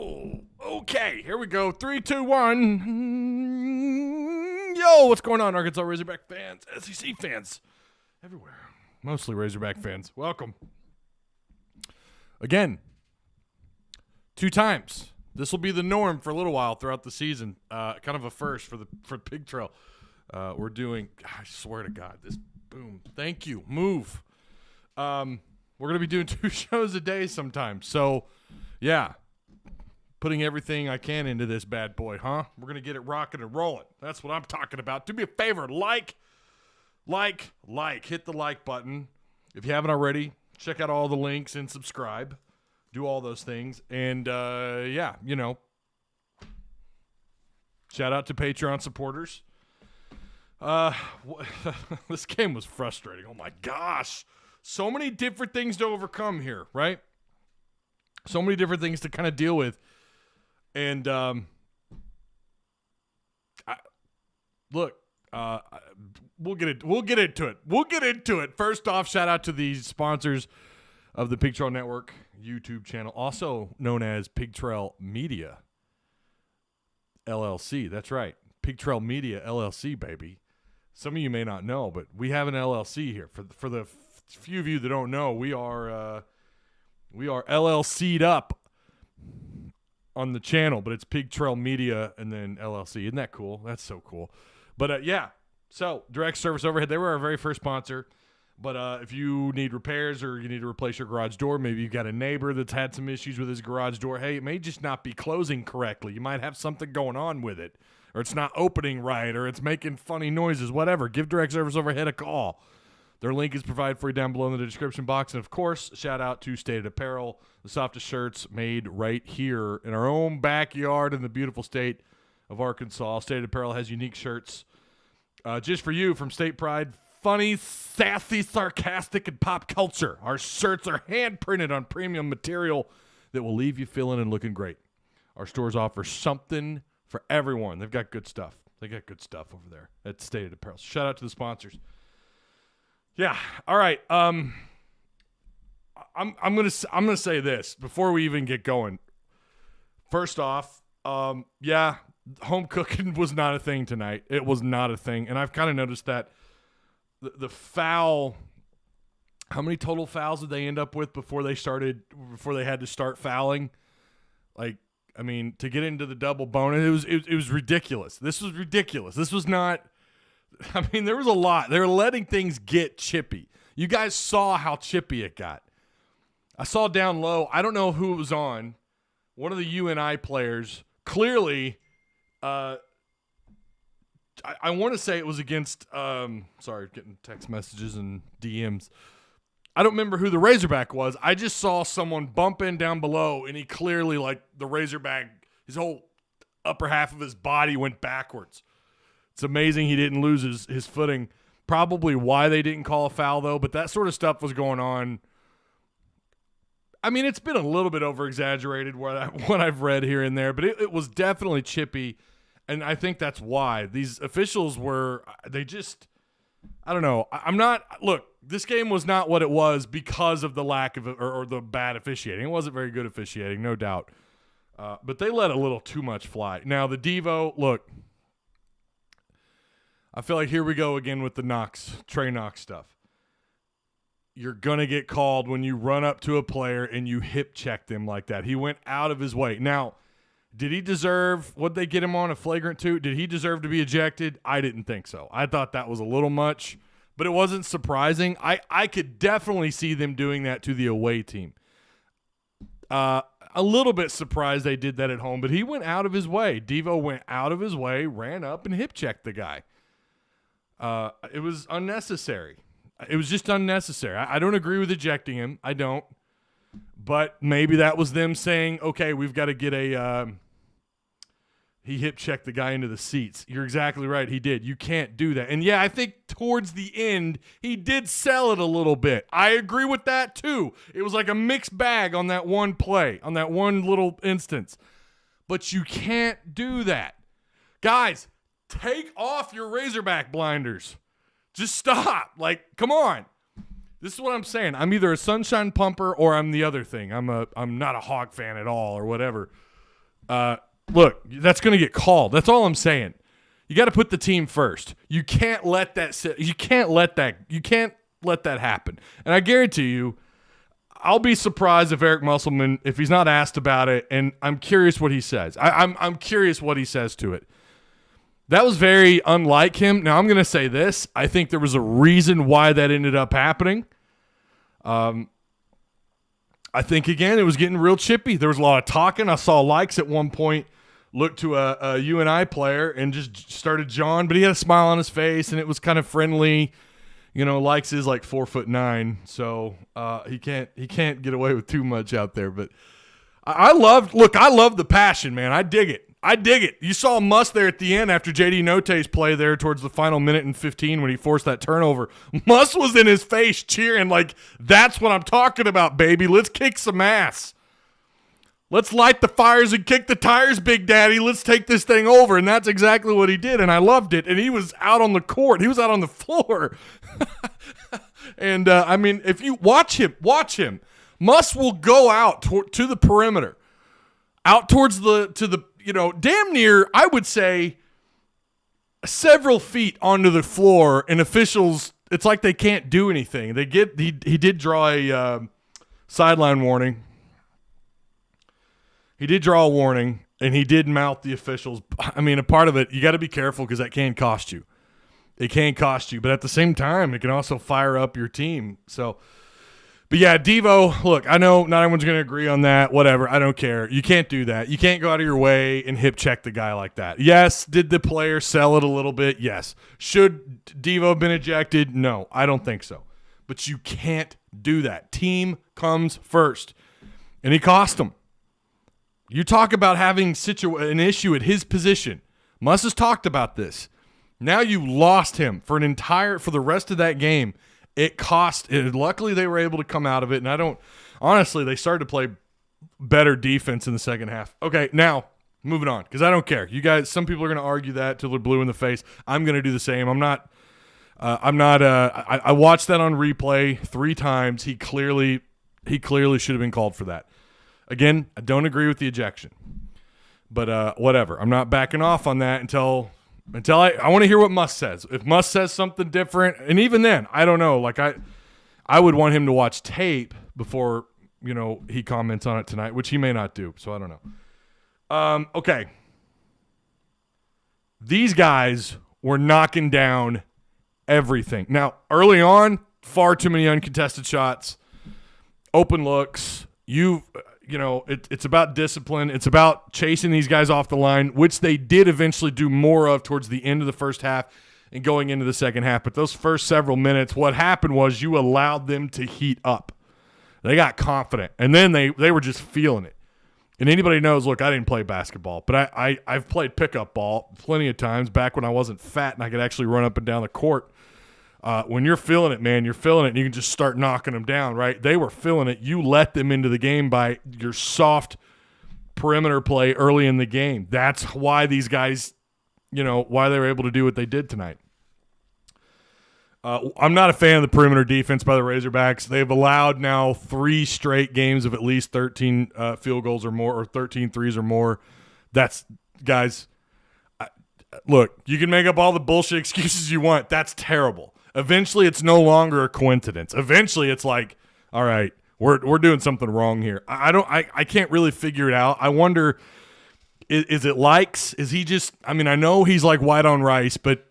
Oh, okay. Here we go. 3, 2, 1. Yo, what's going on, Arkansas Razorback fans, SEC fans, everywhere. Mostly Razorback fans. Welcome. Again, 2 times. This will be the norm for a little while throughout the season. Kind of a first for Pig Trail. We're doing, I swear to God, this, boom. Thank you. Move. We're going to be doing 2 shows a day sometimes. So, yeah. Putting everything I can into this bad boy, huh? We're going to get it rocking and rolling. That's what I'm talking about. Do me a favor. Like. Hit the like button. If you haven't already, check out all the links and subscribe. Do all those things. And, yeah, you know. Shout out to Patreon supporters. This game was frustrating. Oh, my gosh. So many different things to overcome here, right? So many different things to kind of deal with. And look, we'll get into it. We'll get into it. First off, shout out to the sponsors of the Pig Trail Network YouTube channel, also known as Pig Trail Media LLC. That's right, Pig Trail Media LLC, baby. Some of you may not know, but we have an LLC here. For the few of you that don't know, we are LLC'd up on the channel, but it's Pig Trail Media and then LLC. Isn't that cool? That's so cool. But yeah, so Direct Service Overhead, they were our very first sponsor. But if you need repairs or you need to replace your garage door, maybe you've got a neighbor that's had some issues with his garage door. Hey, it may just not be closing correctly. You might have something going on with it, or it's not opening right, or it's making funny noises, whatever. Give Direct Service Overhead a call. Their link is provided for you down below in the description box. And, of course, shout out to Stated Apparel, the softest shirts made right here in our own backyard in the beautiful state of Arkansas. Stated Apparel has unique shirts just for you from State Pride. Funny, sassy, sarcastic, and pop culture. Our shirts are hand-printed on premium material that will leave you feeling and looking great. Our stores offer something for everyone. They've got good stuff. They got good stuff over there at Stated Apparel. So shout out to the sponsors. Yeah. All right. I'm gonna say this before we even get going. First off, yeah, home cooking was not a thing tonight. It was not a thing, and I've kind of noticed that the foul. How many total fouls did they end up with before they had to start fouling? Like, I mean, to get into the double bonus, it was ridiculous. This was ridiculous. This was not. I mean, there was a lot. They were letting things get chippy. You guys saw how chippy it got. I saw down low, I don't know who it was on, one of the UNI players, clearly, I want to say it was against, sorry, getting text messages and DMs. I don't remember who the Razorback was. I just saw someone bump in down below, and he clearly, like, the Razorback, his whole upper half of his body went backwards. It's amazing he didn't lose his footing. Probably why they didn't call a foul, though, but that sort of stuff was going on. I mean, it's been a little bit over-exaggerated what I've read here and there, but it was definitely chippy, and I think that's why. These officials they just, I don't know. Look, this game was not what it was because of the lack of or the bad officiating. It wasn't very good officiating, no doubt. But they let a little too much fly. Now, the Devo, look, I feel like here we go again with the Trey Knox stuff. You're going to get called when you run up to a player and you hip check them like that. He went out of his way. Now, did he deserve, would they get him on a flagrant 2? Did he deserve to be ejected? I didn't think so. I thought that was a little much, but it wasn't surprising. I could definitely see them doing that to the away team. A little bit surprised they did that at home, but he went out of his way. Devo went out of his way, ran up, and hip checked the guy. It was unnecessary. It was just unnecessary. I don't agree with ejecting him. I don't. But maybe that was them saying, okay, we've got to get he hip checked the guy into the seats. You're exactly right. He did. You can't do that. And yeah, I think towards the end, he did sell it a little bit. I agree with that too. It was like a mixed bag on that one play, on that one little instance. But you can't do that. Guys, take off your Razorback blinders. Just stop. Like, come on. This is what I'm saying. I'm either a sunshine pumper or I'm the other thing. I'm not a Hawk fan at all or whatever. Look, that's going to get called. That's all I'm saying. You got to put the team first. You can't let that sit. You can't let that happen. And I guarantee you, I'll be surprised if Eric Musselman, if he's not asked about it, and I'm curious what he says. I'm curious what he says to it. That was very unlike him. Now, I'm going to say this. I think there was a reason why that ended up happening. I think, again, it was getting real chippy. There was a lot of talking. I saw Likes at one point look to a UNI player and just started jawing, but he had a smile on his face, and it was kind of friendly. You know, Likes is like 4'9", so he can't get away with too much out there. But I love the passion, man. I dig it. You saw Muss there at the end after JD Note's play there towards the final minute and 15 when he forced that turnover. Muss was in his face cheering like, that's what I'm talking about, baby. Let's kick some ass. Let's light the fires and kick the tires, Big Daddy. Let's take this thing over. And that's exactly what he did, and I loved it. And he was out on the court. He was out on the floor. And, I mean, if you watch him. Muss will go out to the perimeter, out towards damn near, I would say, several feet onto the floor, and officials, it's like they can't do anything. He did draw a sideline warning. He did draw a warning, and he did mouth the officials. I mean, a part of it, you got to be careful because that can cost you. It can cost you, but at the same time, it can also fire up your team. So, but yeah, Devo, look, I know not everyone's going to agree on that, whatever. I don't care. You can't do that. You can't go out of your way and hip check the guy like that. Yes, did the player sell it a little bit? Yes. Should Devo have been ejected? No, I don't think so. But you can't do that. Team comes first. And he cost him. You talk about having an issue at his position. Muss has talked about this. Now you lost him for the rest of that game. It cost. Luckily, they were able to come out of it. And honestly, they started to play better defense in the second half. Okay, now moving on because I don't care. You guys, some people are going to argue that till they're blue in the face. I'm going to do the same. I watched that on replay 3 times. He clearly should have been called for that. Again, I don't agree with the ejection, but whatever. I'm not backing off on that until I want to hear what Muss says. If Muss says something different, and even then, I don't know. Like I would want him to watch tape before he comments on it tonight, which he may not do. So I don't know. Okay, these guys were knocking down everything. Now, early on, far too many uncontested shots, open looks. It's about discipline. It's about chasing these guys off the line, which they did eventually do more of towards the end of the first half and going into the second half. But those first several minutes, what happened was you allowed them to heat up. They got confident, and then they were just feeling it. And anybody knows, look, I didn't play basketball, but I've played pickup ball plenty of times back when I wasn't fat and I could actually run up and down the court. When you're feeling it, man, you're feeling it, and you can just start knocking them down, right? They were feeling it. You let them into the game by your soft perimeter play early in the game. That's why these guys, why they were able to do what they did tonight. I'm not a fan of the perimeter defense by the Razorbacks. They've allowed now 3 straight games of at least 13 field goals or more, or 13 threes or more. That's, guys, look, you can make up all the bullshit excuses you want. That's terrible. Eventually, it's no longer a coincidence. Eventually, it's like, all right, we're doing something wrong here. I can't really figure it out. I wonder, is it Likes? Is he just? I mean, I know he's like white on rice, but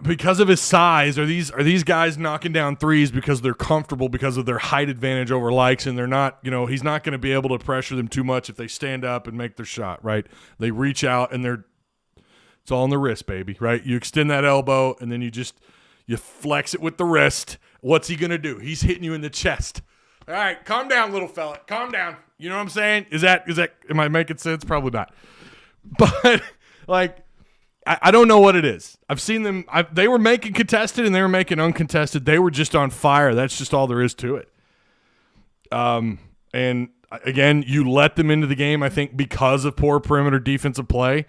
because of his size, are these guys knocking down threes because they're comfortable because of their height advantage over Likes, and they're not, he's not going to be able to pressure them too much if they stand up and make their shot, right? They reach out and it's all in the wrist, baby, right? You extend that elbow, and then you flex it with the wrist. What's he going to do? He's hitting you in the chest. All right, calm down, little fella. Calm down. You know what I'm saying? Is that am I making sense? Probably not. But, like, I don't know what it is. I've seen them. They were making contested, and they were making uncontested. They were just on fire. That's just all there is to it. And, again, you let them into the game, I think, because of poor perimeter defensive play.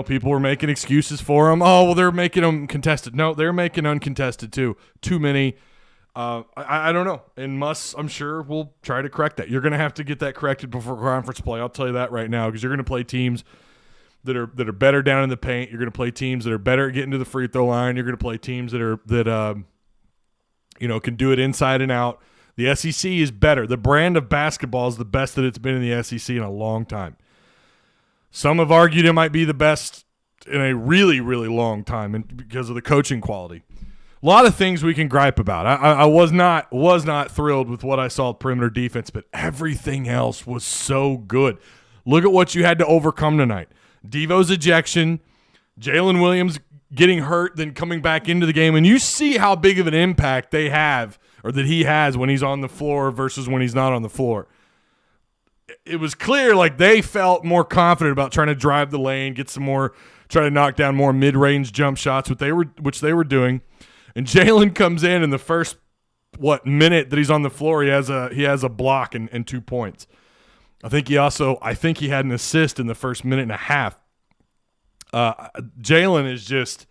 People were making excuses for them. Oh, well, they're making them contested. No, they're making uncontested too. Too many. I don't know. And Muss, I'm sure, will try to correct that. You're going to have to get that corrected before conference play. I'll tell you that right now, because you're going to play teams that are better down in the paint. You're going to play teams that are better at getting to the free throw line. You're going to play teams that can do it inside and out. The SEC is better. The brand of basketball is the best that it's been in the SEC in a long time. Some have argued it might be the best in a really, really long time, and because of the coaching quality. A lot of things we can gripe about. I was not thrilled with what I saw at perimeter defense, but everything else was so good. Look at what you had to overcome tonight. Devo's ejection, Jalen Williams getting hurt, then coming back into the game, and you see how big of an impact they have, or that he has, when he's on the floor versus when he's not on the floor. It was clear like they felt more confident about trying to drive the lane, try to knock down more mid-range jump shots, which they were doing. And Jalen comes in the first minute that he's on the floor, he has a block and 2 points. I think he had an assist in the first minute and a half. Jalen is just,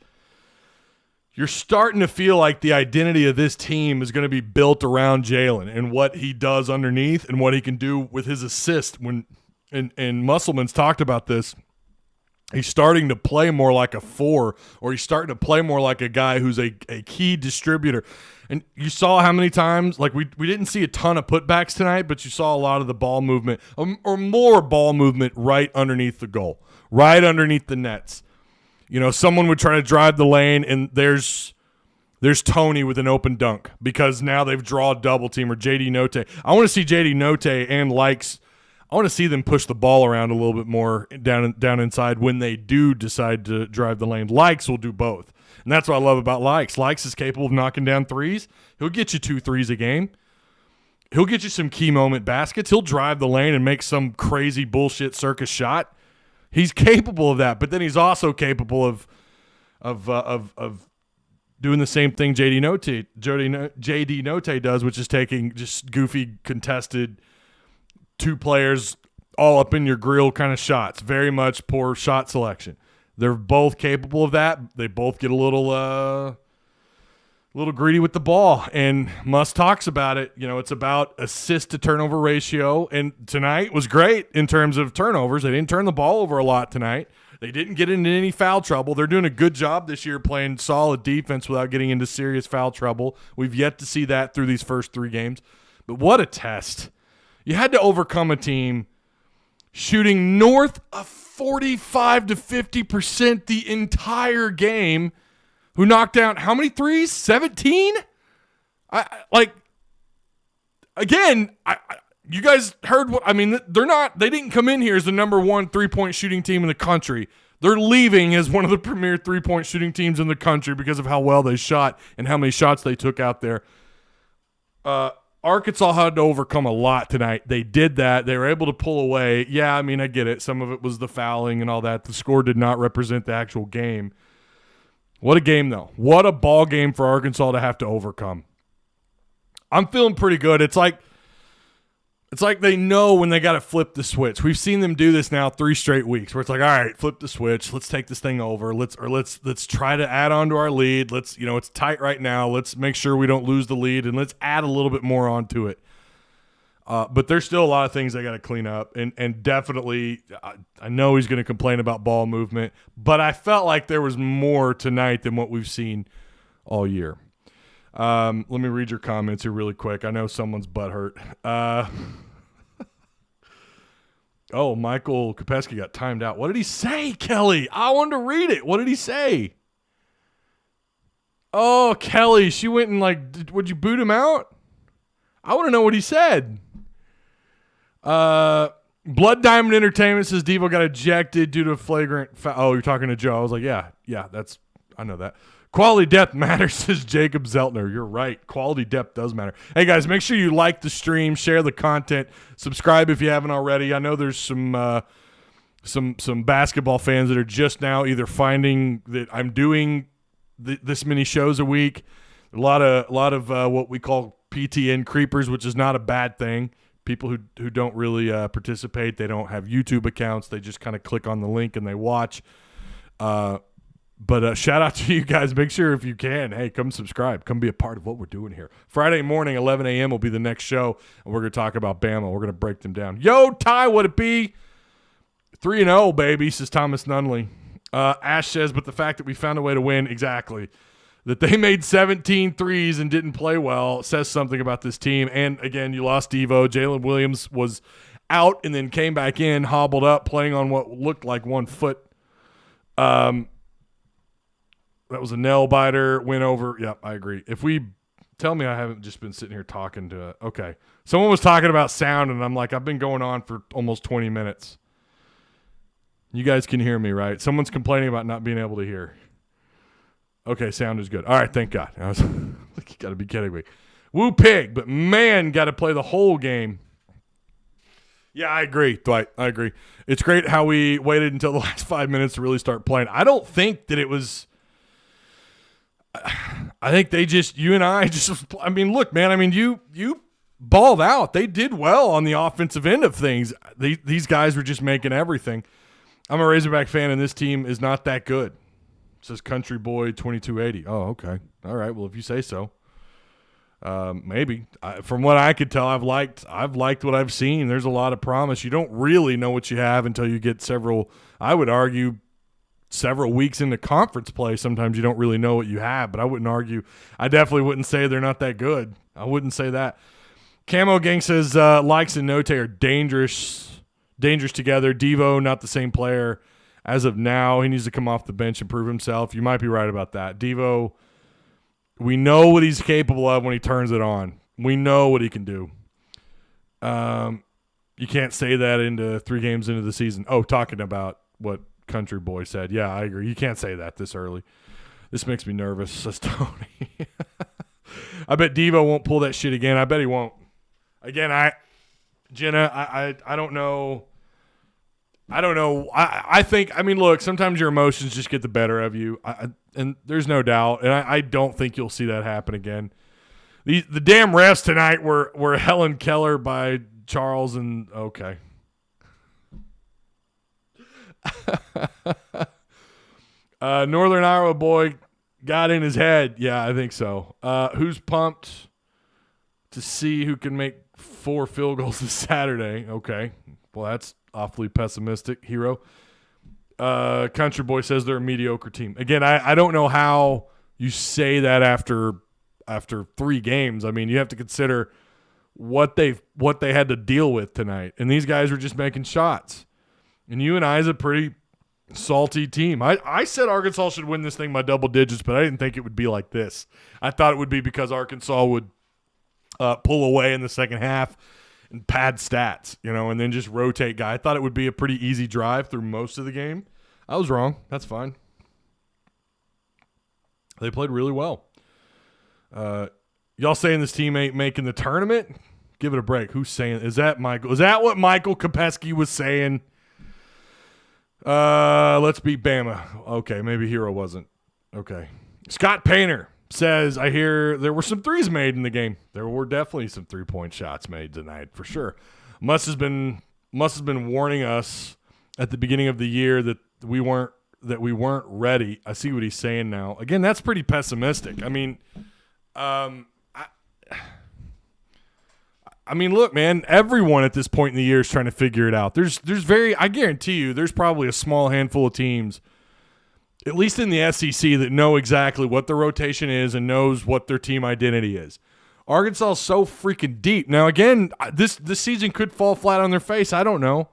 you're starting to feel like the identity of this team is going to be built around Jalen and what he does underneath and what he can do with his assist. And Musselman's talked about this. He's starting to play more like a 4, or he's starting to play more like a guy who's a key distributor. And you saw how many times, like we didn't see a ton of putbacks tonight, but you saw a lot of the ball movement, or more ball movement right underneath the goal, right underneath the nets. Someone would try to drive the lane, and there's Tony with an open dunk because now they've drawn a double team, or JD Note. I want to see JD Note and Likes. I want to see them push the ball around a little bit more down inside when they do decide to drive the lane. Likes will do both. And that's what I love about Likes. Likes is capable of knocking down threes. He'll get you 2 threes a game. He'll get you some key moment baskets. He'll drive the lane and make some crazy bullshit circus shot. He's capable of that, but then he's also capable of doing the same thing JD Note does, which is taking just goofy contested 2 players all up in your grill kind of shots. Very much poor shot selection. They're both capable of that. They both get a little greedy with the ball. And Muss talks about it. It's about assist to turnover ratio. And tonight was great in terms of turnovers. They didn't turn the ball over a lot tonight. They didn't get into any foul trouble. They're doing a good job this year playing solid defense without getting into serious foul trouble. We've yet to see that through these first 3 games. But what a test. You had to overcome a team shooting north of 45 to 50% the entire game, who knocked down how many threes? 17? You guys heard what I mean. They didn't come in here as the number 1 3-point shooting team in the country. They're leaving as one of the premier 3-point shooting teams in the country because of how well they shot and how many shots they took out there. Arkansas had to overcome a lot tonight. They did that. They were able to pull away. Yeah, I get it. Some of it was the fouling and all that. The score did not represent the actual game. What a game, though. What a ball game for Arkansas to have to overcome. I'm feeling pretty good. It's like they know when they got to flip the switch. We've seen them do this now 3 straight weeks where it's like, all right, flip the switch. Let's take this thing over. Let's try to add on to our lead. It's tight right now. Let's make sure we don't lose the lead, and let's add a little bit more onto it. But there's still a lot of things they got to clean up, and definitely I know he's going to complain about ball movement, but I felt like there was more tonight than what we've seen all year. Let me read your comments here really quick. I know someone's butt hurt. Michael Kopesky got timed out. What did he say, Kelly? I wanted to read it. What did he say? Oh, Kelly, she went and would you boot him out? I want to know what he said. Blood Diamond Entertainment says Devo got ejected due to a flagrant foul. Oh, you're talking to Joe. I was like, yeah, I know that. Quality depth matters, says Jacob Zeltner. You're right. Quality depth does matter. Hey, guys, make sure you like the stream, share the content, subscribe if you haven't already. I know there's some basketball fans that are just now either finding that I'm doing this many shows a week. A lot of what we call PTN creepers, which is not a bad thing. People who don't really participate, they don't have YouTube accounts. They just kind of click on the link and they watch. But shout out to you guys. Make sure if you can, hey, come subscribe. Come be a part of what we're doing here. Friday morning, 11 a.m. will be the next show, and we're going to talk about Bama. We're going to break them down. Yo, Ty, what it be? 3-0, baby, says Thomas Nunley. Ash says, but the fact that we found a way to win, exactly, that they made 17 threes and didn't play well says something about this team. And, again, you lost Devo. Jalen Williams was out and then came back in, hobbled up, playing on what looked like 1 foot. That was a nail biter, went over. Yep, I agree. If we tell me I haven't just been sitting here talking to okay. Someone was talking about sound, and I'm like, I've been going on for almost 20 minutes. You guys can hear me, right? Someone's complaining about not being able to hear. Okay, sound is good. All right, thank God. I was like, you got to be kidding me. Woo pig, but man, got to play the whole game. Yeah, I agree, Dwight. I agree. It's great how we waited until the last 5 minutes to really start playing. I don't think that it was – I think they just – UNI just – I mean, look, man, I mean, you balled out. They did well on the offensive end of things. These guys were just making everything. I'm a Razorback fan, and this team is not that good. It says Country Boy 2280. Oh, okay. All right. Well, if you say so. Maybe. From what I could tell, I've liked what I've seen. There's a lot of promise. You don't really know what you have until you get several, I would argue, several weeks into conference play. Sometimes you don't really know what you have, but I wouldn't argue. I definitely wouldn't say they're not that good. I wouldn't say that. Camo Gang says Likes and Note are dangerous together. Devo, not the same player as of now. He needs to come off the bench and prove himself. You might be right about that. Devo, we know what he's capable of when he turns it on. We know what he can do. You can't say that into 3 games into the season. Oh, talking about what Country Boy said. Yeah, I agree. You can't say that this early. This makes me nervous, says Tony. I bet Devo won't pull that shit again. I bet he won't. Again, Jenna, I don't know. I think, I mean, look, sometimes your emotions just get the better of you. And there's no doubt. And I don't think you'll see that happen again. The damn refs tonight were Helen Keller by Charles and okay. Northern Iowa boy got in his head. Yeah, I think so. Who's pumped to see who can make 4 field goals this Saturday? Okay. Well, that's awfully pessimistic, hero. Country Boy says they're a mediocre team. Again, I don't know how you say that after 3 games. I mean, you have to consider what they had to deal with tonight. And these guys were just making shots. And UNI is a pretty salty team. I said Arkansas should win this thing by double digits, but I didn't think it would be like this. I thought it would be because Arkansas would pull away in the second half and pad stats, and then just rotate guy. I thought it would be a pretty easy drive through most of the game. I was wrong. That's fine. They played really well. Y'all saying this team ain't making the tournament? Give it a break. Who's saying? Is that Michael? Is that what Michael Kopesky was saying? Let's beat Bama. Okay, maybe Hero wasn't. Okay. Scott Painter says, I hear there were some threes made in the game. There were definitely some 3-point shots made tonight, for sure. Must have been warning us at the beginning of the year that we weren't ready. I see what he's saying now. Again, that's pretty pessimistic. I mean, look, man, everyone at this point in the year is trying to figure it out. I guarantee you, there's probably a small handful of teams, at least in the SEC, that know exactly what the rotation is and knows what their team identity is. Arkansas is so freaking deep. Now, again, this season could fall flat on their face. I don't know.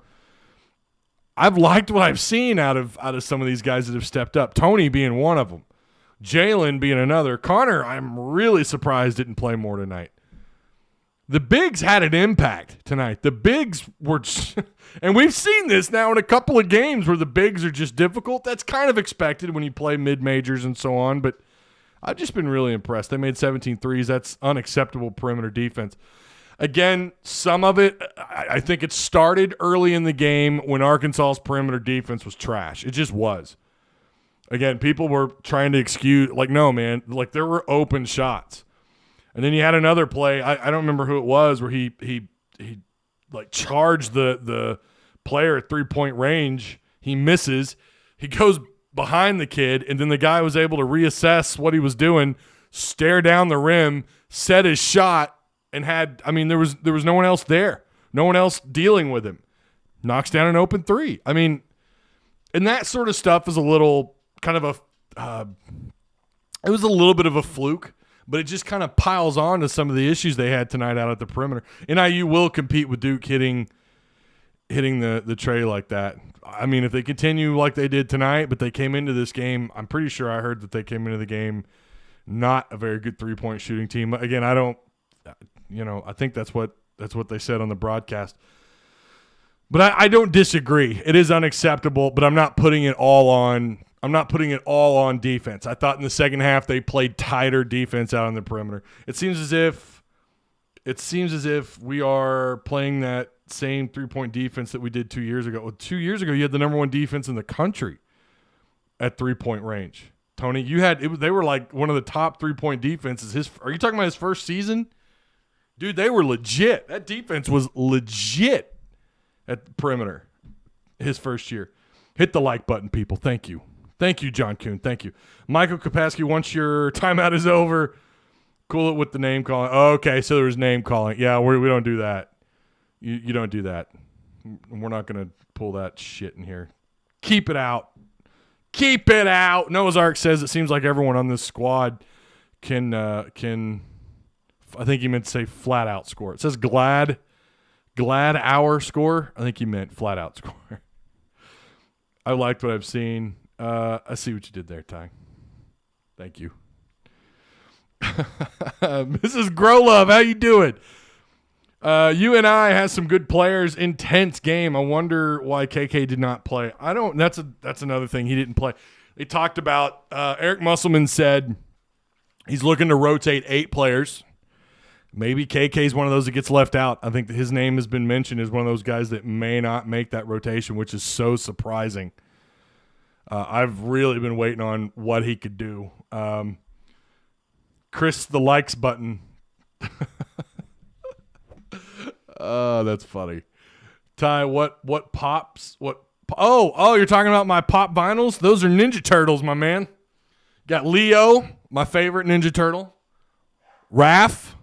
I've liked what I've seen out of some of these guys that have stepped up. Tony being one of them. Jalen being another. Connor, I'm really surprised didn't play more tonight. The bigs had an impact tonight. The bigs were – and we've seen this now in a couple of games where the bigs are just difficult. That's kind of expected when you play mid-majors and so on, but I've just been really impressed. They made 17 threes. That's unacceptable perimeter defense. Again, some of it, I think it started early in the game when Arkansas's perimeter defense was trash. It just was. Again, people were trying to excuse – like, no, man. Like, there were open shots. And then you had another play. I don't remember who it was where he like charged the player at 3-point range. He misses. He goes behind the kid, and then the guy was able to reassess what he was doing, stare down the rim, set his shot, and there was no one else there. No one else dealing with him. Knocks down an open three. I mean, and that sort of stuff is a little kind of it was a little bit of a fluke, but it just kind of piles on to some of the issues they had tonight out at the perimeter. NIU will compete with Duke hitting the tray like that. I mean, if they continue like they did tonight, but they came into this game, I'm pretty sure I heard that they came into the game not a very good three-point shooting team. Again, I think that's what they said on the broadcast. But I don't disagree. It is unacceptable, but I'm not putting it all on defense. I thought in the second half they played tighter defense out on the perimeter. It seems as if we are playing that same three-point defense that we did 2 years ago. Well, 2 years ago, you had the number one defense in the country at three-point range. Tony, they were like one of the top three-point defenses. Are you talking about his first season? Dude, they were legit. That defense was legit at the perimeter his first year. Hit the like button, people. Thank you. Thank you, John Kuhn. Thank you. Michael Kapowski, once your timeout is over, cool it with the name calling. Oh, okay, so there was name calling. Yeah, we don't do that. You don't do that. We're not going to pull that shit in here. Keep it out. Keep it out. Noah's Ark says it seems like everyone on this squad can I think he meant to say flat out score. It says glad hour score. I think he meant flat out score. I liked what I've seen. I see what you did there, Ty. Thank you. Mrs. Growlove, how you doing? UNI has some good players. Intense game. I wonder why KK did not play. That's another thing. He didn't play. They talked about Eric Musselman said he's looking to rotate 8 players. Maybe KK's one of those that gets left out. I think that his name has been mentioned as one of those guys that may not make that rotation, which is so surprising. I've really been waiting on what he could do. Chris, the likes button. Oh, that's funny. Ty, what pops? Oh, you're talking about my pop vinyls? Those are Ninja Turtles, my man. Got Leo, my favorite Ninja Turtle. Raph,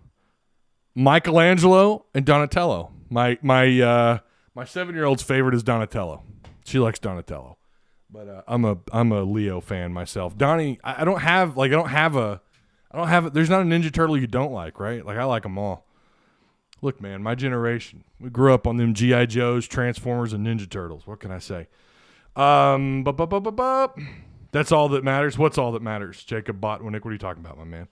Michelangelo, and Donatello. My 7-year-old's favorite is Donatello. She likes Donatello. But I'm a Leo fan myself. Donnie, I don't have there's not a Ninja Turtle you don't like, right? Like I like them all. Look, man, my generation, we grew up on them G.I. Joes, Transformers, and Ninja Turtles. What can I say? That's all that matters. What's all that matters? Jacob Botwinick, what are you talking about, my man?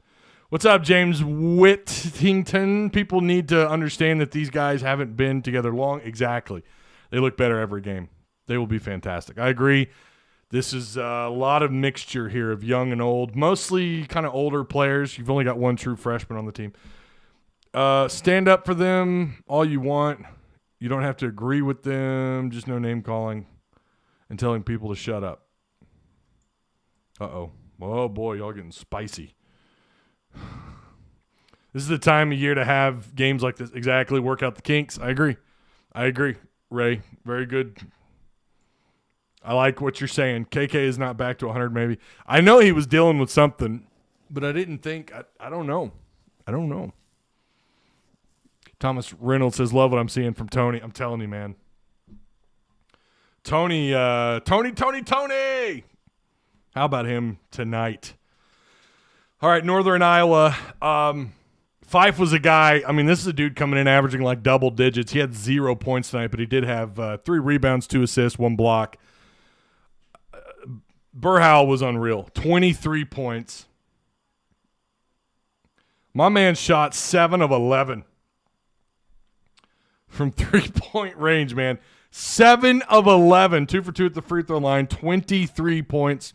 What's up, James Whittington? People need to understand that these guys haven't been together long. Exactly. They look better every game. They will be fantastic. I agree. This is a lot of mixture here of young and old, mostly kind of older players. You've only got one true freshman on the team. Stand up for them all you want. You don't have to agree with them. Just no name calling and telling people to shut up. Uh-oh. Oh, boy, y'all getting spicy. This is the time of year to have games like this. Exactly. Work out the kinks. I agree. Ray. Very good. I like what you're saying. KK is not back to 100 maybe. I know he was dealing with something, but I didn't think – I don't know. Thomas Reynolds says, love what I'm seeing from Tony. I'm telling you, man. Tony. How about him tonight? All right, Northern Iowa. Fife was a guy. I mean, this is a dude coming in averaging like double digits. He had 0 points tonight, but he did have 3 rebounds, 2 assists, 1 block. Burhow was unreal. 23 points. My man shot 7 of 11 from 3-point range, man. 7 of 11. 2 for 2 at the free throw line. 23 points.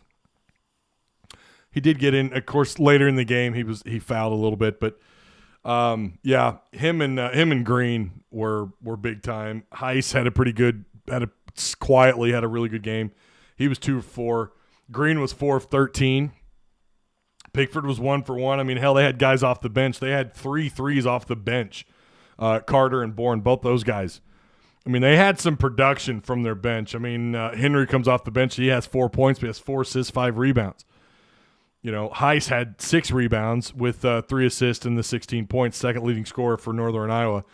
He did get in, of course, later in the game. He fouled a little bit, but yeah, him and Green were big time. Heist quietly had a really good game. He was 2 of 4. Green was 4 of 13. Pickford was 1 for 1. I mean, hell, they had guys off the bench. They had 3 threes off the bench. Carter and Bourne, both those guys I mean, they had some production from their bench. I mean, Henry comes off the bench. He has 4 points, but he has 4 assists, 5 rebounds. You know, Heist had 6 rebounds with 3 assists and the 16 points, second leading scorer for Northern Iowa.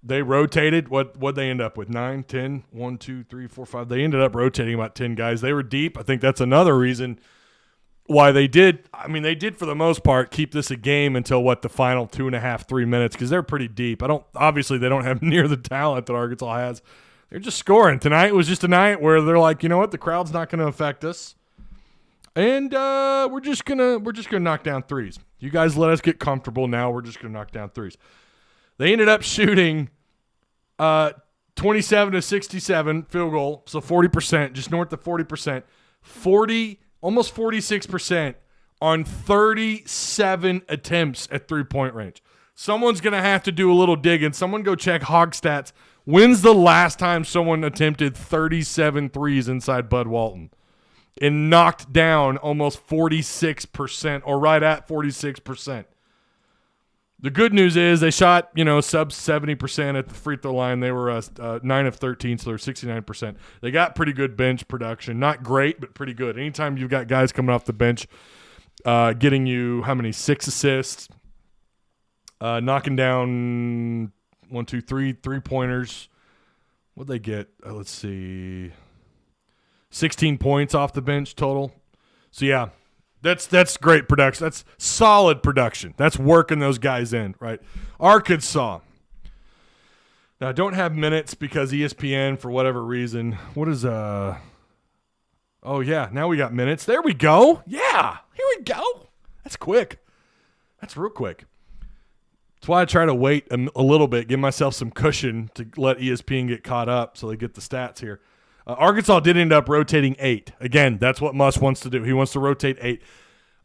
They rotated. What'd they end up with? 9, 10, 1, 2, 3, 4, 5. They ended up rotating about 10 guys. They were deep. I think that's another reason why they did. I mean, they did for the most part keep this a game until the final 2.5, 3 minutes, because they're pretty deep. Obviously they don't have near the talent that Arkansas has. They're just scoring. Tonight was just a night where they're like, you know what, the crowd's not going to affect us, and we're just gonna knock down threes. You guys let us get comfortable. Now we're just gonna knock down threes. They ended up shooting 27 to 67 field goal, so 40%, just north of 40%, almost 46% on 37 attempts at three-point range. Someone's going to have to do a little digging. Someone go check Hog Stats. When's the last time someone attempted 37 threes inside Bud Walton and knocked down almost 46%, or right at 46%? The good news is they shot, sub 70% at the free throw line. They were 9 of 13, so they're 69%. They got pretty good bench production. Not great, but pretty good. Anytime you've got guys coming off the bench getting you, 6 assists, knocking down 1, 2, 3 3-pointers. What'd they get? Let's see. 16 points off the bench total. So, yeah. That's great production. That's solid production. That's working those guys in, right? Arkansas. Now, I don't have minutes because ESPN, for whatever reason, oh, yeah, now we got minutes. There we go. Yeah, here we go. That's quick. That's real quick. That's why I try to wait a little bit, give myself some cushion to let ESPN get caught up so they get the stats here. Arkansas did end up rotating 8. Again, that's what Muss wants to do. He wants to rotate 8.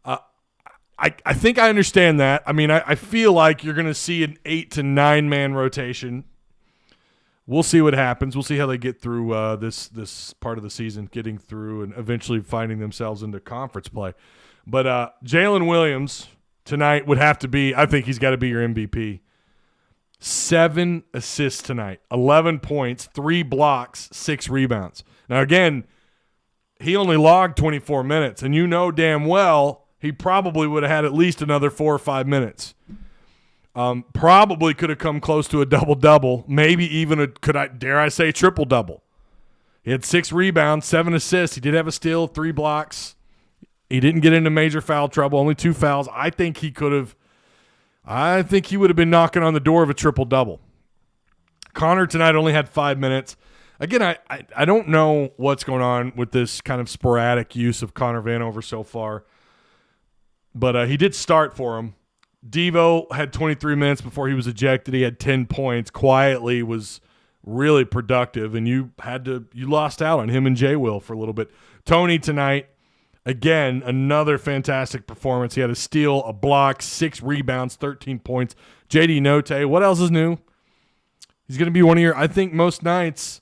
I think I understand that. I mean, I feel like you're going to see an 8 to 9-man rotation. We'll see what happens. We'll see how they get through this part of the season, getting through and eventually finding themselves into conference play. But Jalen Williams tonight would have to be – I think he's got to be your MVP. 7 assists tonight, 11 points, 3 blocks, 6 rebounds. Now, again, he only logged 24 minutes, and you know damn well he probably would have had at least another 4 or 5 minutes. Probably could have come close to a double-double, maybe even dare I say triple-double. He had 6 rebounds, 7 assists. He did have a steal, 3 blocks. He didn't get into major foul trouble, only 2 fouls. I think he would have been knocking on the door of a triple-double. Connor tonight only had 5 minutes. Again, I don't know what's going on with this kind of sporadic use of Connor Vanover so far, but he did start for him. Devo had 23 minutes before he was ejected. He had 10 points. Quietly was really productive, and you lost out on him and J. Will for a little bit. Tony tonight, again, another fantastic performance. He had a steal, a block, 6 rebounds, 13 points. JD Note, what else is new? He's going to be one of your, I think most nights,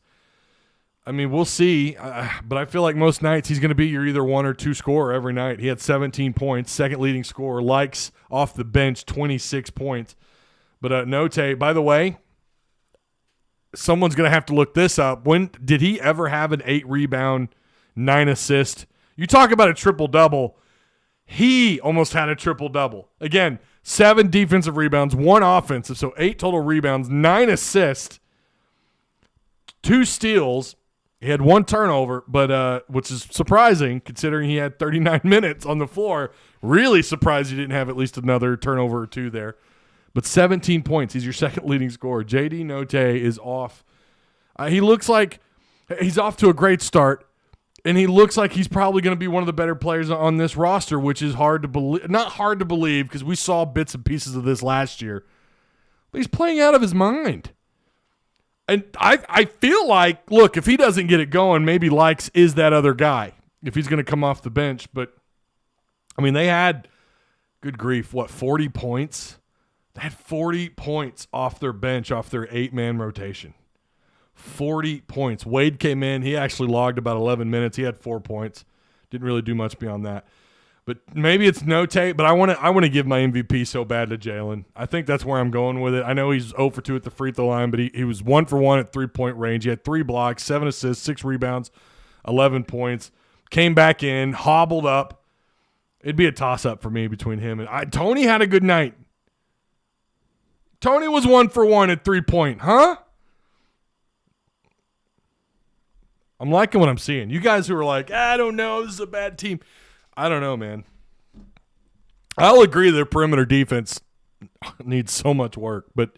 I mean, we'll see, but I feel like most nights he's going to be your either 1 or 2 scorer every night. He had 17 points, second leading scorer, likes off the bench, 26 points. But Note, by the way, someone's going to have to look this up. When did he ever have an 8-rebound, 9-assist? You talk about a triple-double. He almost had a triple-double. Again, 7 defensive rebounds, 1 offensive, so 8 total rebounds, 9 assists, 2 steals. He had 1 turnover, but which is surprising considering he had 39 minutes on the floor. Really surprised he didn't have at least another turnover or 2 there. But 17 points. He's your second leading scorer. JD Note is off. He looks like he's off to a great start. And he looks like he's probably going to be one of the better players on this roster, which is hard to believe. Not hard to believe because we saw bits and pieces of this last year. But he's playing out of his mind. And I feel like, look, if he doesn't get it going, maybe Likes is that other guy if he's going to come off the bench. But, I mean, they had, good grief, 40 points? They had 40 points off their bench, off their 8-man rotation. 40 points. Wade came in. He actually logged about 11 minutes. He had 4 points. Didn't really do much beyond that. But maybe it's no tape, but I want to give my MVP so bad to Jalen. I think that's where I'm going with it. I know he's 0 for 2 at the free throw line, but he was 1 for 1 at 3-point range. He had 3 blocks, 7 assists, 6 rebounds, 11 points. Came back in, hobbled up. It'd be a toss-up for me between him and Tony had a good night. Tony was 1 for 1 at 3-point, huh? I'm liking what I'm seeing. You guys who are like, I don't know, this is a bad team. I don't know, man. I'll agree their perimeter defense needs so much work, but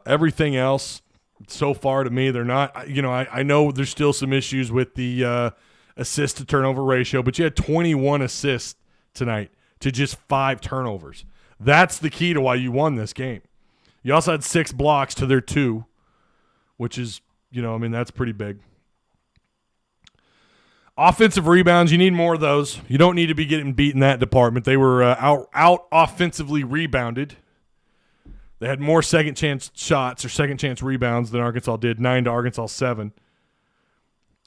everything else so far to me, they're not. I know there's still some issues with the assist to turnover ratio, but you had 21 assists tonight to just 5 turnovers. That's the key to why you won this game. You also had 6 blocks to their 2, which is, that's pretty big. Offensive rebounds, you need more of those. You don't need to be getting beat in that department. They were out offensively rebounded. They had more second chance shots or second chance rebounds than Arkansas did, 9 to Arkansas 7.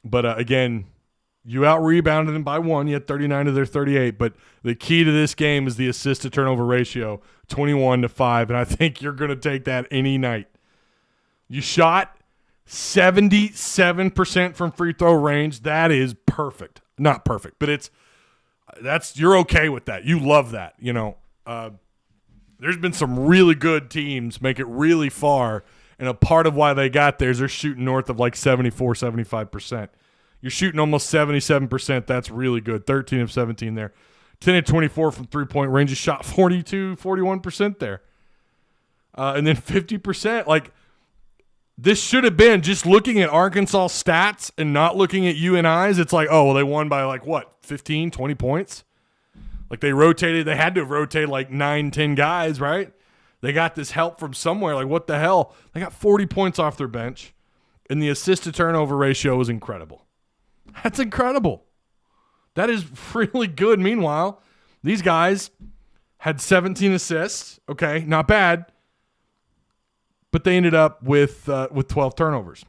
But again, you out rebounded them by 1. You had 39 to their 38. But the key to this game is the assist to turnover ratio, 21 to 5. And I think you're going to take that any night. You shot 77% from free throw range. That is perfect. Not perfect, but you're okay with that. You love that. There's been some really good teams make it really far, and a part of why they got there is they're shooting north of like 74, 75%. You're shooting almost 77%. That's really good. 13 of 17 there. 10 of 24 from three-point range. You shot 42, 41% there. And then 50%. Like, this should have been just looking at Arkansas stats and not looking at UNI's. It's like, oh, well, they won by like what, 15, 20 points? Like they had to have rotated like 9, 10 guys, right? They got this help from somewhere. Like, what the hell? They got 40 points off their bench, and the assist to turnover ratio was incredible. That's incredible. That is really good. Meanwhile, these guys had 17 assists. Okay, not bad. But they ended up with 12 turnovers.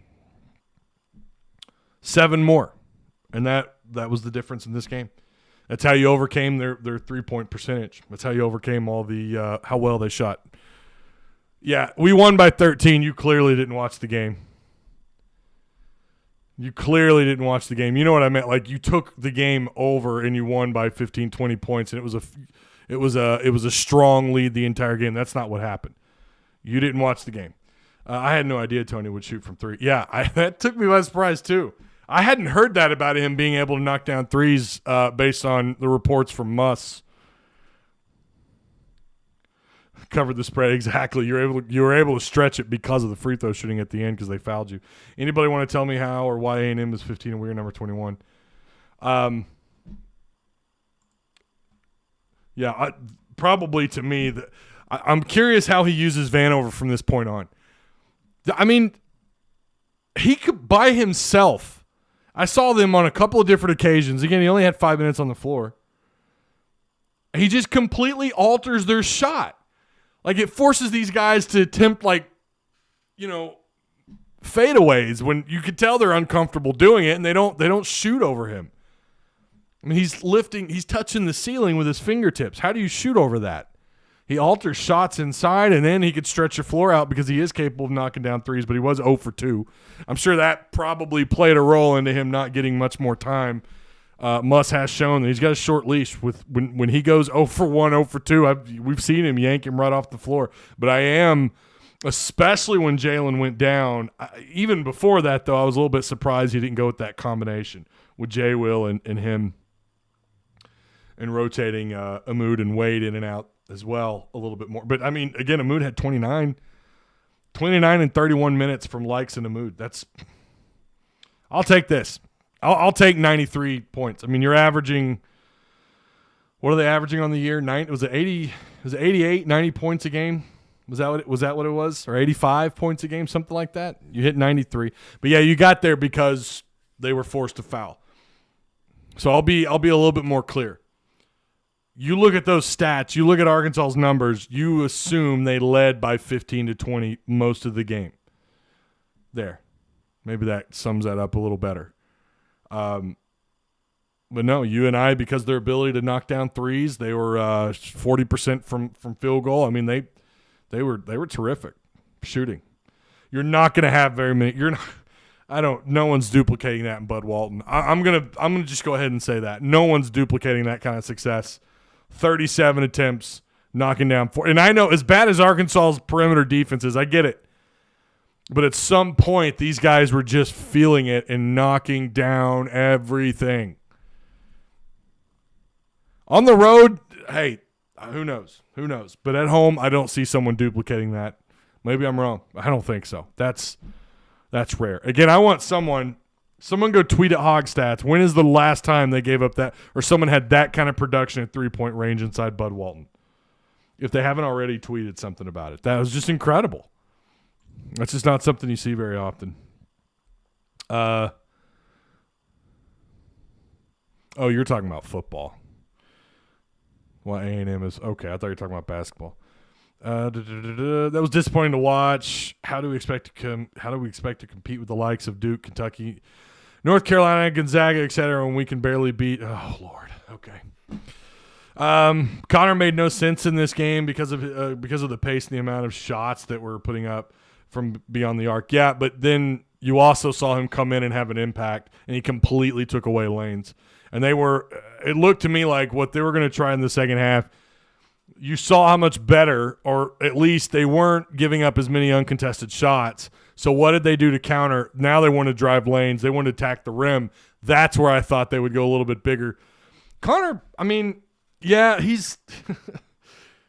7 more. And that was the difference in this game. That's how you overcame their 3-point percentage. That's how you overcame all the how well they shot. Yeah, we won by 13. You clearly didn't watch the game. You know what I meant? Like, you took the game over and you won by 15, 20 points, and it was a strong lead the entire game. That's not what happened. You didn't watch the game. I had no idea Tony would shoot from 3. Yeah, that took me by surprise too. I hadn't heard that about him being able to knock down threes based on the reports from Muss. Covered the spread exactly. You were able to stretch it because of the free throw shooting at the end because they fouled you. Anybody want to tell me how or why A&M is 15 and we're number 21? Probably to me, I'm curious how he uses Vanover from this point on. I mean, he could by himself. I saw them on a couple of different occasions. Again, he only had 5 minutes on the floor. He just completely alters their shot. Like, it forces these guys to attempt, fadeaways when you could tell they're uncomfortable doing it, and they don't shoot over him. I mean, he's touching the ceiling with his fingertips. How do you shoot over that? He alters shots inside, and then he could stretch the floor out because he is capable of knocking down threes, but he was 0 for 2. I'm sure that probably played a role into him not getting much more time. Muss has shown that he's got a short leash. When he goes 0 for 1, 0 for 2, we've seen him yank him right off the floor. But I am, especially when Jalen went down, even before that, though, I was a little bit surprised he didn't go with that combination with J. Will and him and rotating Ahmoud and Wade in and out as well a little bit more. But, I mean, again, Ahmoud had 29 and 31 minutes from Likes and Ahmoud. I'll take this. I'll take 93 points. I mean, you're averaging – what are they averaging on the year? Was it 88, 90 points a game? Was that what it was? Or 85 points a game, something like that? You hit 93. But, yeah, you got there because they were forced to foul. So I'll be a little bit more clear. You look at those stats, you look at Arkansas's numbers, you assume they led by 15 to 20 most of the game. There. Maybe that sums that up a little better. But no, UNI, because their ability to knock down threes, they were 40% from field goal. I mean, they were terrific shooting. You're not going to have very many. No one's duplicating that in Bud Walton. I'm gonna just go ahead and say that no one's duplicating that kind of success. 37 attempts, knocking down 4. And I know, as bad as Arkansas's perimeter defense is, I get it. But at some point, these guys were just feeling it and knocking down everything. On the road, hey, who knows? Who knows? But at home, I don't see someone duplicating that. Maybe I'm wrong. I don't think so. That's rare. Again, I want someone go tweet at Hogstats. When is the last time they gave up that, or someone had that kind of production at three-point range inside Bud Walton? If they haven't already tweeted something about it. That was just incredible. That's just not something you see very often. Oh, you're talking about football. Well, A&M is okay. I thought you were talking about basketball. That was disappointing to watch. How do we expect to compete with the likes of Duke, Kentucky, North Carolina, Gonzaga, etc. when we can barely beat? Oh Lord. Okay. Connor made no sense in this game because of the pace and the amount of shots that we're putting up from beyond the arc. Yeah, but then you also saw him come in and have an impact, and he completely took away lanes. And it looked to me like what they were going to try in the second half. You saw how much better, or at least they weren't giving up as many uncontested shots. So what did they do to counter? Now they want to drive lanes. They want to attack the rim. That's where I thought they would go a little bit bigger. Connor, I mean, yeah, he's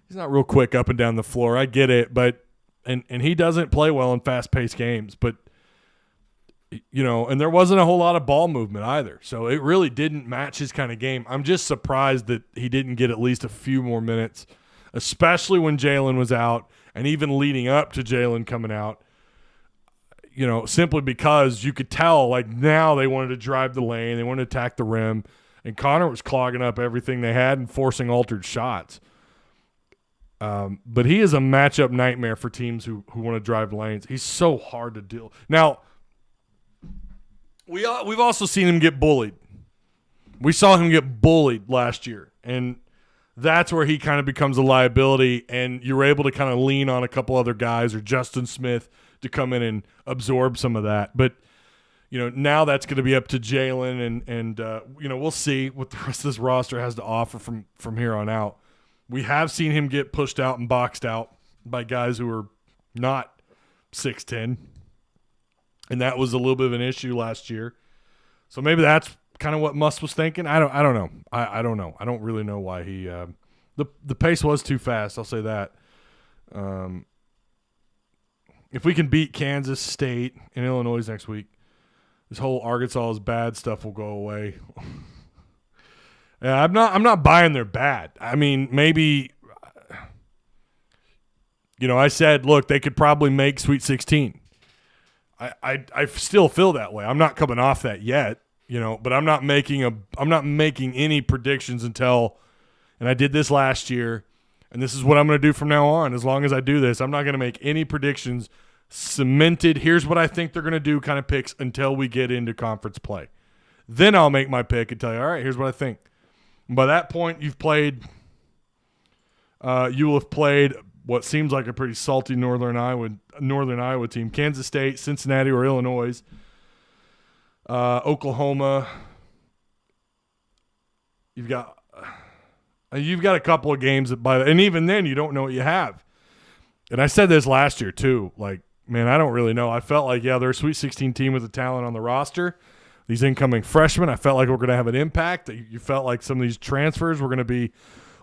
not real quick up and down the floor. I get it, but and he doesn't play well in fast-paced games. But and there wasn't a whole lot of ball movement either. So it really didn't match his kind of game. I'm just surprised that he didn't get at least a few more minutes, especially when Jalen was out and even leading up to Jalen coming out, simply because you could tell, like, now they wanted to drive the lane. They wanted to attack the rim. And Connor was clogging up everything they had and forcing altered shots. But he is a matchup nightmare for teams who want to drive lanes. He's so hard to deal. Now, we've also seen him get bullied. We saw him get bullied last year, and that's where he kind of becomes a liability, and you're able to kind of lean on a couple other guys or Justin Smith to come in and absorb some of that. But, now that's going to be up to Jalen, and we'll see what the rest of this roster has to offer from here on out. We have seen him get pushed out and boxed out by guys who are not 6'10", and that was a little bit of an issue last year. So maybe that's kind of what Muss was thinking. I don't know. I don't know. I don't really know why he the pace was too fast. I'll say that. If we can beat Kansas State and Illinois next week, this whole Arkansas is bad stuff will go away. Yeah, I'm not buying they're bad. I mean, maybe I said, look, they could probably make Sweet 16. I still feel that way. I'm not coming off that yet, but I'm not making any predictions until, and I did this last year, and this is what I'm going to do from now on. As long as I do this, I'm not going to make any predictions cemented. Here's what I think they're going to do kind of picks until we get into conference play. Then I'll make my pick and tell you, all right, here's what I think. And by that point, you will have played what seems like a pretty salty Northern Iowa team. Kansas State, Cincinnati, or Illinois. Oklahoma. You've got a couple of games and even then you don't know what you have. And I said this last year too. Like, man, I don't really know. I felt like, they're a Sweet 16 team with the talent on the roster. These incoming freshmen, I felt like we're going to have an impact. You felt like some of these transfers were going to be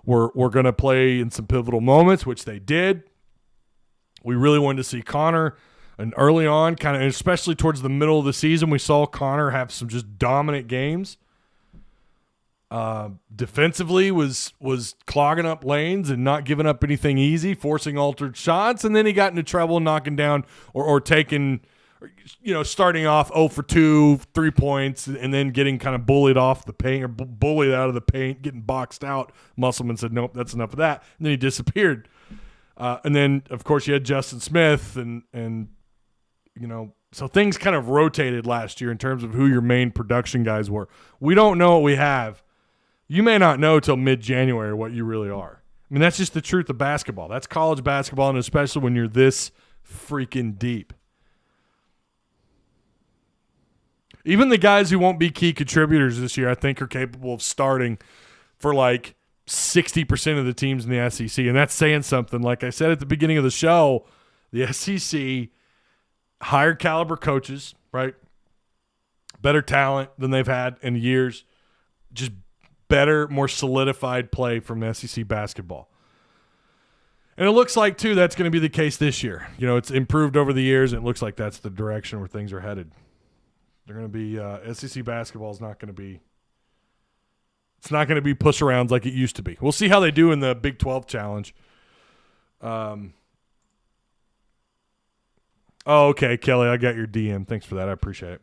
we're going to play in some pivotal moments, which they did. We really wanted to see Connor, and early on, kind of, especially towards the middle of the season, we saw Connor have some just dominant games. Defensively was clogging up lanes and not giving up anything easy, forcing altered shots, and then he got into trouble knocking down or taking, starting off 0 for 2, 3 points, and then getting kind of bullied off the paint or bullied out of the paint, getting boxed out. Musselman said, nope, that's enough of that. And then he disappeared. And then, of course, you had Justin Smith and So things kind of rotated last year in terms of who your main production guys were. We don't know what we have. You may not know till mid-January what you really are. I mean, that's just the truth of basketball. That's college basketball, and especially when you're this freaking deep. Even the guys who won't be key contributors this year, I think, are capable of starting for like 60% of the teams in the SEC, and that's saying something. Like I said at the beginning of the show, the SEC higher caliber coaches, right? Better talent than they've had in years. Just better, more solidified play from SEC basketball. And it looks like, too, that's going to be the case this year. You know, it's improved over the years, and it looks like that's the direction where things are headed. They're going to be SEC basketball is not going to be – it's not going to be push-arounds like it used to be. We'll see how they do in the Big 12 Challenge. Oh, okay, Kelly, I got your DM. Thanks for that. I appreciate it.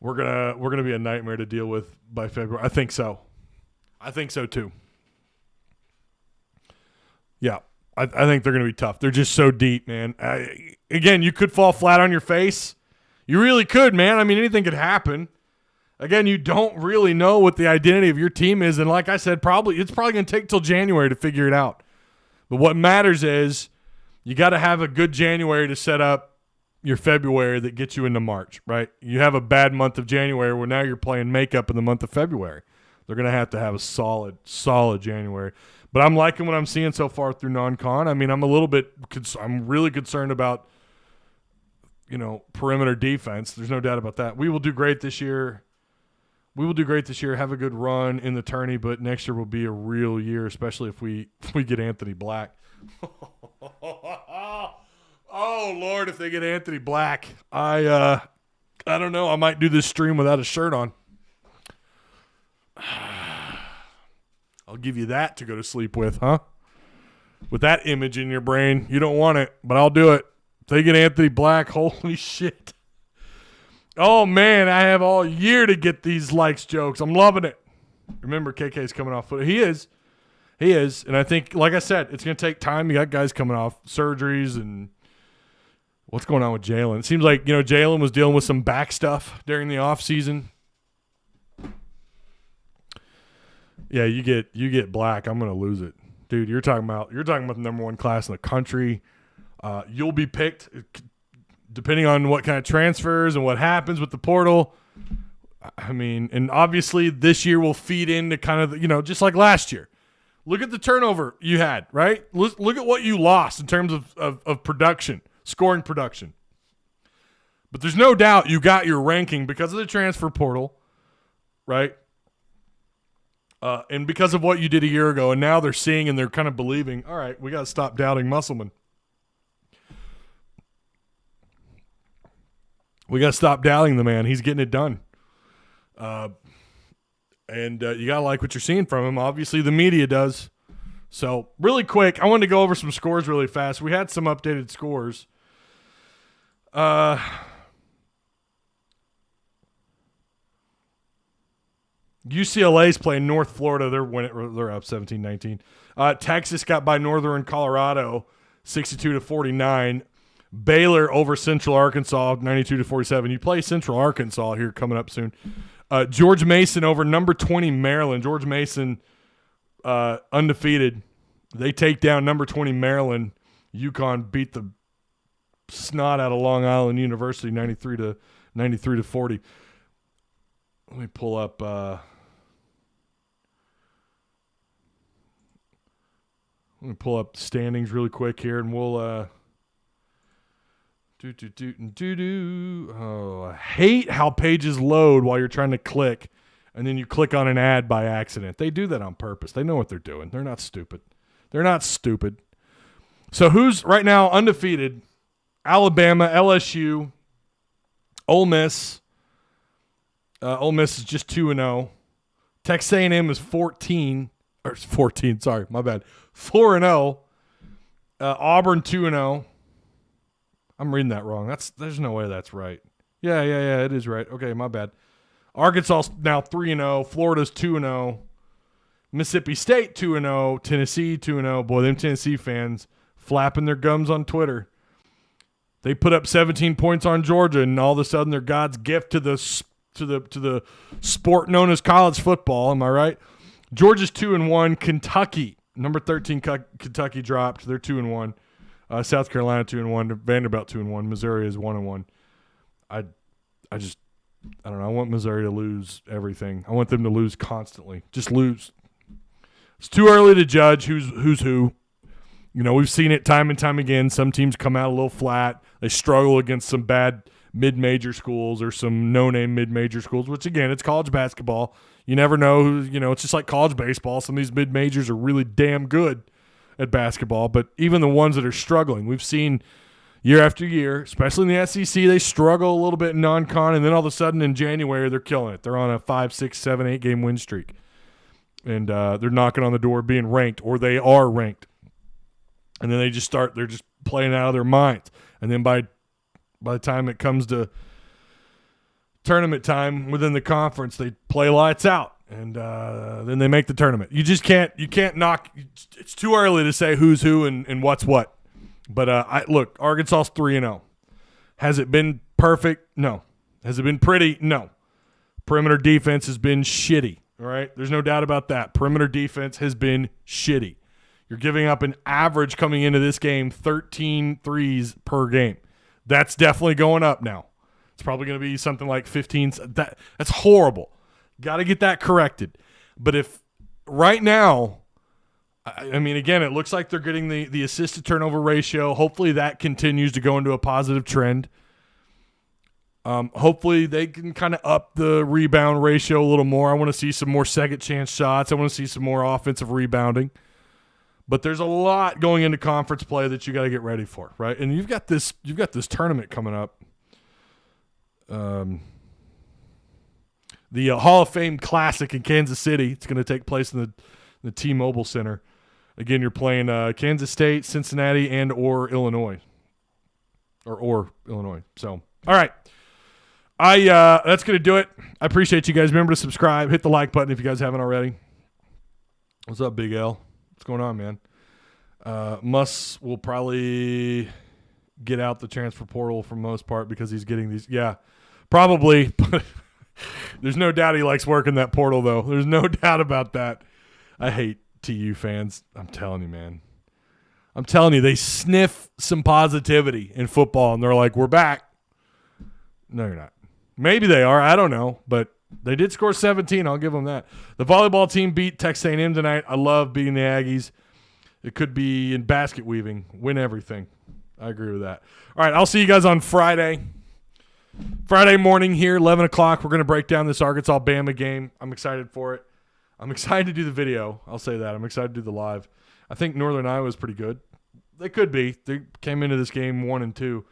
We're gonna be a nightmare to deal with by February. I think so. I think so too. Yeah, I think they're gonna be tough. They're just so deep, man. Again, you could fall flat on your face. You really could, man. I mean, anything could happen. Again, you don't really know what the identity of your team is, and like I said, it's probably gonna take till January to figure it out. But what matters is you got to have a good January to set up your February that gets you into March, right? You have a bad month of January where now you're playing makeup in the month of February. They're going to have a solid January. But I'm liking what I'm seeing so far through non-con. I mean, I'm really concerned about, you know, perimeter defense. There's no doubt about that. We will do great this year. Have a good run in the tourney, but next year will be a real year, especially if we get Anthony Black. Oh Lord, if they get Anthony Black, I don't know. I might do this stream without a shirt on. I'll give you that to go to sleep with, huh? With that image in your brain, you don't want it, but I'll do it. If they get Anthony Black, holy shit. Oh, man, I have all year to get these likes jokes. I'm loving it. Remember, KK's coming off foot. He is. And I think, like I said, it's going to take time. You got guys coming off surgeries and what's going on with Jalen. It seems like, you know, Jalen was dealing with some back stuff during the offseason. Yeah, you get Black. I'm going to lose it. Dude, you're talking about the number one class in the country. You'll be picked depending on what kind of transfers and what happens with the portal. I mean, and obviously this year will feed into kind of, you know, just like last year. Look at the turnover you had, right? Look at what you lost in terms of production, scoring production. But there's no doubt you got your ranking because of the transfer portal, right? And because of what you did a year ago, and now they're seeing and they're kind of believing, all right, we got to stop doubting Musselman. We got to stop doubting the man. He's getting it done. And you got to like what you're seeing from him. Obviously, the media does. So, really quick, I wanted to go over some scores really fast. We had some updated scores. UCLA's playing North Florida. They're up 17-19. Texas got by Northern Colorado 62-49. Baylor over Central Arkansas 92-47. You play Central Arkansas here coming up soon. George Mason over number 20 Maryland. George Mason undefeated. They take down number 20 Maryland. UConn beat the snot out of Long Island University 93-40. Let me pull up standings really quick here, and we'll Oh, I hate how pages load while you're trying to click, and then you click on an ad by accident. They do that on purpose. They know what they're doing. They're not stupid. So who's right now undefeated? Alabama, LSU, Ole Miss. Ole Miss is just 2-0. Texas A&M is 14. Sorry, my bad. 4-0. Auburn 2-0. I'm reading that wrong. There's no way that's right. Yeah, it is right. Okay, my bad. Arkansas now 3-0. Florida's 2-0. Mississippi State 2-0. Tennessee 2-0. Boy, them Tennessee fans flapping their gums on Twitter. They put up 17 points on Georgia, and all of a sudden they're God's gift to the sport known as college football. Am I right? Georgia's 2-1. Kentucky, number 13, Kentucky dropped. They're 2-1. South Carolina 2-1. Vanderbilt 2-1. Missouri is 1-1. I don't know. I want Missouri to lose everything. I want them to lose constantly. Just lose. It's too early to judge who's who. You know, we've seen it time and time again. Some teams come out a little flat. They struggle against some bad mid-major schools or some no-name mid-major schools, which, again, it's college basketball. You never know. It's just like college baseball. Some of these mid-majors are really damn good at basketball, but even the ones that are struggling, we've seen year after year, especially in the SEC, they struggle a little bit in non-con, and then all of a sudden in January they're killing it. They're on a 5, 6, 7, 8 game win streak, and they're knocking on the door of being ranked, or they are ranked. And then they're just playing out of their minds. And then by the time it comes to tournament time within the conference, they play lights out, and then they make the tournament. You can't knock. It's too early to say who's who and what's what. But look, Arkansas's 3-0. Has it been perfect? No. Has it been pretty? No. Perimeter defense has been shitty. All right, there's no doubt about that. Perimeter defense has been shitty. You're giving up an average coming into this game 13 threes per game. That's definitely going up now. It's probably going to be something like 15. That's horrible. Got to get that corrected. But if right now, I mean, again, it looks like they're getting the assist to turnover ratio. Hopefully that continues to go into a positive trend. Hopefully they can kind of up the rebound ratio a little more. I want to see some more second chance shots. I want to see some more offensive rebounding. But there's a lot going into conference play that you got to get ready for, right? And you've got this tournament coming up. The Hall of Fame Classic in Kansas City. It's going to take place in the T-Mobile Center. Again, you're playing Kansas State, Cincinnati, and or Illinois. Or Illinois. So, all right. That's going to do it. I appreciate you guys. Remember to subscribe. Hit the like button if you guys haven't already. What's up, Big L? What's going on, man? Muss will probably get out the transfer portal for most part because he's getting these. Yeah, probably. But there's no doubt he likes working that portal, though. There's no doubt about that. I hate TU fans. I'm telling you, man. I'm telling you, they sniff some positivity in football, and they're like, we're back. No, you're not. Maybe they are. I don't know, but they did score 17. I'll give them that. The volleyball team beat Texas A&M tonight. I love beating the Aggies. It could be in basket weaving. Win everything. I agree with that. All right, I'll see you guys on Friday. Friday morning here, 11 o'clock. We're going to break down this Arkansas-Bama game. I'm excited for it. I'm excited to do the video. I'll say that. I'm excited to do the live. I think Northern Iowa is pretty good. They could be. They came into this game 1-2.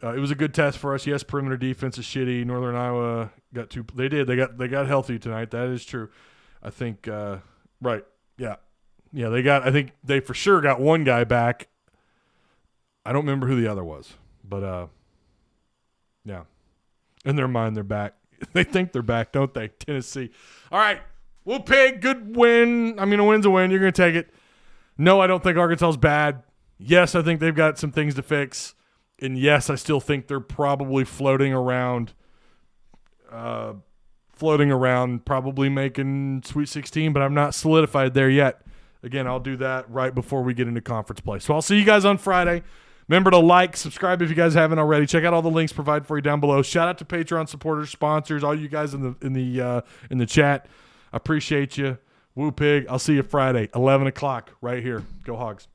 It was a good test for us. Yes, perimeter defense is shitty. Northern Iowa got two. They did. They got healthy tonight. That is true. I think. Right. Yeah. Yeah. They got. I think they for sure got one guy back. I don't remember who the other was, but yeah. In their mind, they're back. They think they're back, don't they? Tennessee. All right. Whoop pig. Good win. I mean, a win's a win. You're gonna take it. No, I don't think Arkansas is bad. Yes, I think they've got some things to fix. And yes, I still think they're probably floating around, probably making Sweet 16, but I'm not solidified there yet. Again, I'll do that right before we get into conference play. So I'll see you guys on Friday. Remember to like, subscribe if you guys haven't already. Check out all the links provided for you down below. Shout out to Patreon supporters, sponsors, all you guys in the chat. I appreciate you. Woo pig. I'll see you Friday, 11 o'clock right here. Go Hogs.